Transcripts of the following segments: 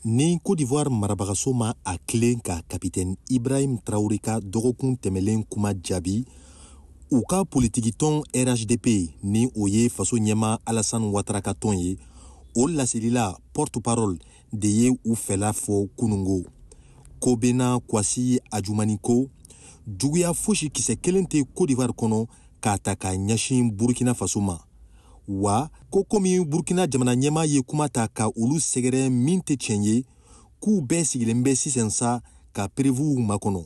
Ni Côte d'Ivoire marabagaso ma a tilen ka capitaine Ibrahim Traoré ka dɔgɔkun tɛmɛlen kuma jaabi u ka politiki tɔn RHDP ni o ye faso ɲɛma Alassane Ouattara ka tɔn ye o laselila porte-parole de ye u fɛla fɔ kunungo ko bena Kwasi Adjoumani ko juguya fosi kisɛ kelen tɛ Côte d'Ivoire kɔnɔ k'a ta ka ɲɛsin Burkina Faso ma wa ko komi Burkina jamana ɲɛma ye kuma ta ka olu sɛgɛrɛ min tɛ tiɲɛ ye k'u bɛɛ sigilen bɛ sisan sa ka prévu makɔnɔ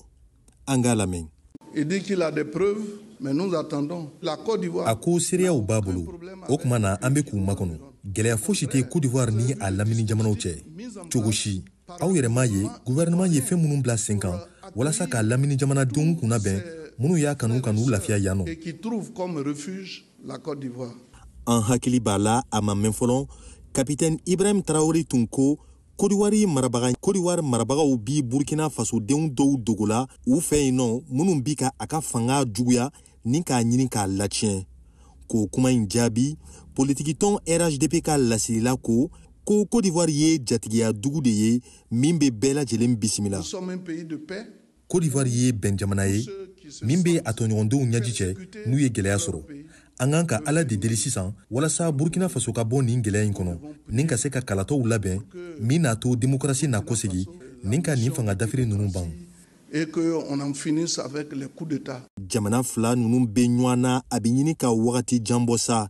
an k'a lamɛn. Il dit qu'il a des preuves, mais nous attendons. La Côte d'Ivoire. A ko seereyaw b'a bolo o tuma na an bɛ k'u makɔnɔ gɛlɛya fosi tɛ Côte d'Ivoire ni a lamini jamanaw cɛ cogo si aw yɛrɛ m'a ye gouvernement ye fɛn minnu bila sen kan walasa ka lamini jamanadenw kunna bɛn minnu y'a kanu ka n'u lafiya yan nɔ. Et qui trouve comme refuge la Côte d'Ivoire. An hakili b'a la a ma mɛn fɔlɔ capitaine Ibrahim Traoré tun ko Côte d'Ivoire marabagaw bi Burkina Faso denw dɔw dogola u fɛ yen nɔ minnu bi ka a ka fanga juguya ni k'a ɲini k'a latiɲɛ k'o kuma in jaabi politiki tɔn RHDP ka lasilila ko Côte d'Ivoire ye jatigiya dugu de ye min bɛ bɛɛ lajɛlen bisimila. Côte d'Ivoire ye bɛn jamana ye min bɛ a tɔɲɔgɔndenw ɲɛji cɛ n'u ye gɛlɛya sɔrɔ an kan ka ala de deli sisan walasa Burkina Faso ka bɔ nin gɛlɛya in kɔnɔ nin ka se ka kalatɔw labɛn min n'a to démocratie na kosegi nin ka nin fanga dafiri ninnu ban. Et qu'on en finisse avec les coups d'État. Jamana fila ninnu bɛ ɲɔgɔn na a bɛ ɲini ka wagati jan bɔ sa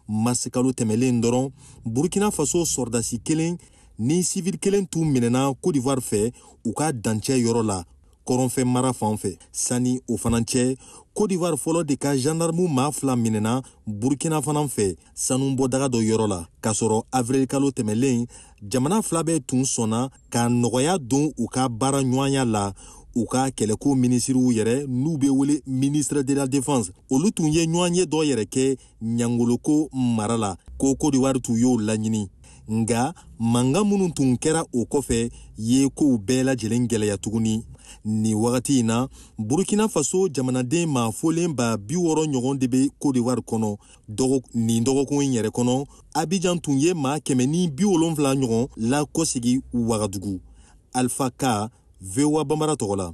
masikalo tɛmɛlen dɔrɔn Burkina Faso sɔrdasi kelen ni civil kelen t'u minɛna Côte d'Ivoire fɛ u ka dancɛ yɔrɔ la kɔrɔnfɛ mara fan fɛ sani o fana cɛ Côte d'Ivoire fɔlɔ de ka gendarme maa fila minɛna Burkina fana fɛ sanu bɔdaga dɔ yɔrɔ la k'a sɔrɔ avril kalo tɛmɛlen jamana fila bɛɛ tun sɔnna ka nɔgɔya don u ka baara ɲɔgɔnya la u ka kɛlɛko minisiriw yɛrɛ n'u bɛ wele ministre de la défense olu tun ye ɲɔgɔn ye dɔ yɛrɛ kɛ ɲangoloko mara la ko Côte d'Ivoire tun y'o laɲini nga mankan minnu tun kɛra o kɔfɛ ye kow bɛɛ lajɛlen gɛlɛya tuguni ni wagati in na Burkina Faso jamanaden ma folen ba 60 ɲɔgɔn de bɛ Côte d'Ivoire kɔnɔ nin dɔgɔkun in yɛrɛ kɔnɔ Abidjan tun ye maa 170 ɲɔgɔn lakɔsegi Ouagadougou. Alpha K VOA Bambara tɔgɔ la.